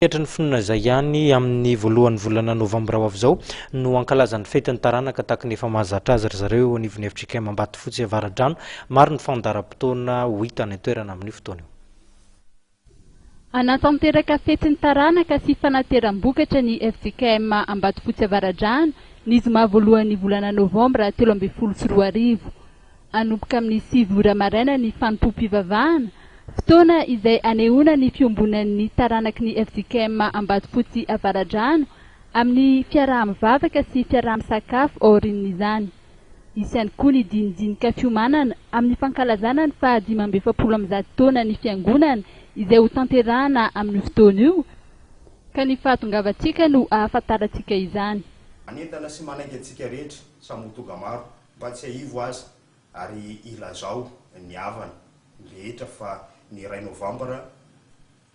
Etrany finona izay ihany amin'ny voalohan'ny volana novambra ho avy izao no ankalazan'ny fetin'ny taranaka tahaka ny efa mahazatra azy ry zareo anivon'ny FJKM Ambatofotsy Avaradrano. Maro ny fandaharam-potoana ho hita ny toerana amin'ny fotoana io. Anatanteraka fetin'ny taranaka sy fanateram-bokatra ny FJKM Ambatofotsy Avaradrano ny zoma voalohan'ny volana novambra 2024. Anomboka amin'ny 9 ora maraina ny fanompom-pivavahana, fotoana izay anehoana ny fiombonan'ny taranaky ny FJKM Ambatofotsy Avaradrano amin'ny fiaraha-mivavaka sy fiaraha-misakafo aorian'izany. Isy ihany koa ny dinidinika fiomanana amin'ny fankalazana ny faha 570 taona ny fiangonana izay ho tanterahana amin'ny fotoana io, ka ny fahatongavantsika no ahafantarantsika izany. Anentana sy manaiky antsika rehetra samotoga maro mba tsy haivo azy ary ilazao ny havana rehetra fa ny 2 novambra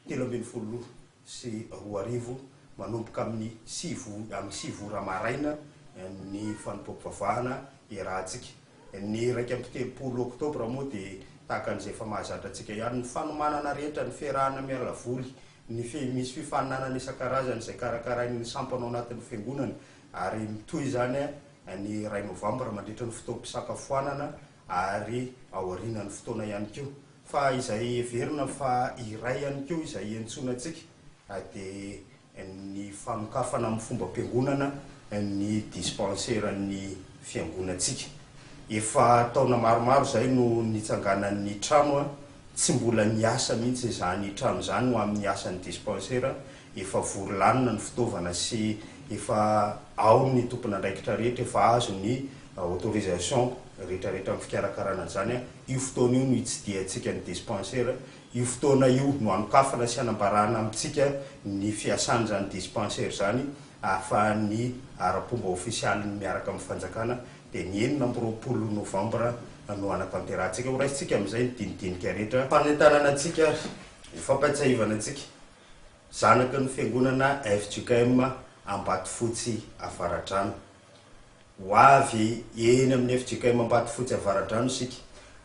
2024 manomboka amin'ny 6 ora maraina ny fanompom-pivavahana iarahantsika. Ny 1 oktobra moa dia tahaka an'izay efa mahazatra antsika ihany ny fanomanana rehetra, ny fiarahana miala voly, misy fifaninanana isan-karazany izay karakarain'ny sampana ao anatin'ny fiangonana ary mitohy izany ny 2 novambra mandritra ny fotoam-pisakafoanana ary aorianan'ny fotoana ihany koa. Fa izay everina fa iray ihany koa izay entsoina antsika dia ny fanokafana amin'ny fomba ampiangonana ny dispensaire-ny fiangonantsika. Efa taona maromaro izay no nitsanganan'ny trano, tsy mbola niasa mihitsy izany trano izany ho amin'ny asan'ny dispensaire. Efa vory lanina ny fitaovana sy efa ao ny tompon'andraikitra rehetra, efa azo ny autorisation rehetrarehetra amin'ny fikarakarana izany. Io fotoana io no hitsidihantsika ny dispensaire. Io fotoana io no anokafana sy anambarana amintsika ny fiasana izany dispensaire izany ahafahan'ny ara-pomba ofisialy miaraka amin'ny fanjakana. Dia ny 9 novambra no anatanterantsika. Ho raisitsika amin'izay ny dinidinika rehetra. Fanentanana antsika, fampatsiahivana antsika zanaky ny fiangonana FJKM Ambatofotsy Avaradrano. Ho avy eny amin'ny FJKM Ambatofotsy Avaradrano isika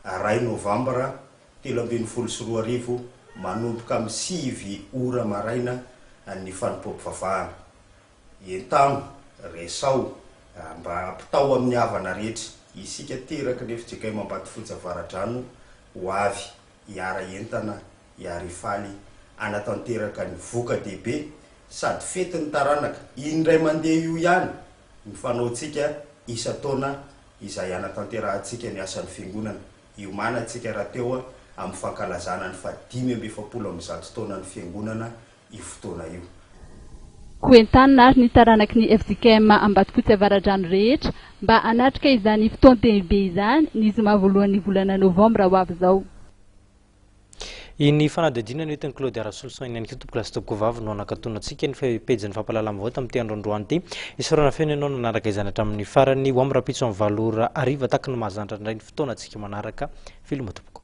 2 novambra 2024 manomboka amin'ny 9 ora maraina ny fanompom-pivavahana. Entamo resao mba ampitao amin'ny havana rehetra isika teraky ny FJKM Ambatofotsy Avaradrano ho avy hiara entana, hiara faly, anatanteraka ny voka-dehibe sady fetin'ny taranaka indray mandeha io ihany ny fanaontsika isa-taona izay anatanterahantsika ny asan'ny fiangonana. Iomanantsika raha teo amin'ny fankalazana ny fa 570 taona ny fiangonana io fotoana io. Koentanina ary ny taranaky ny FJKM Ambatofotsy Avaradrano rehetra mba anatrika izany fotoan-dehibe izany ny zoma voalohan'ny volana novambra ho avy izao. Iny fanadihadiana ny hoetin'ny Claude Arasoloson iny ihany tompoko lasitoko vavy no anakatonantsika ny pejin'ny fampalalam-bahoaka amin'ity androandroany ity. Isaorana feno ianao nanaraka izany hatramin'ny farany ho amin'ny rapitso amin'ny 7 ora ariva tahaka ny mahazantra indray ny fotoana antsika manaraka. Filma tompoko.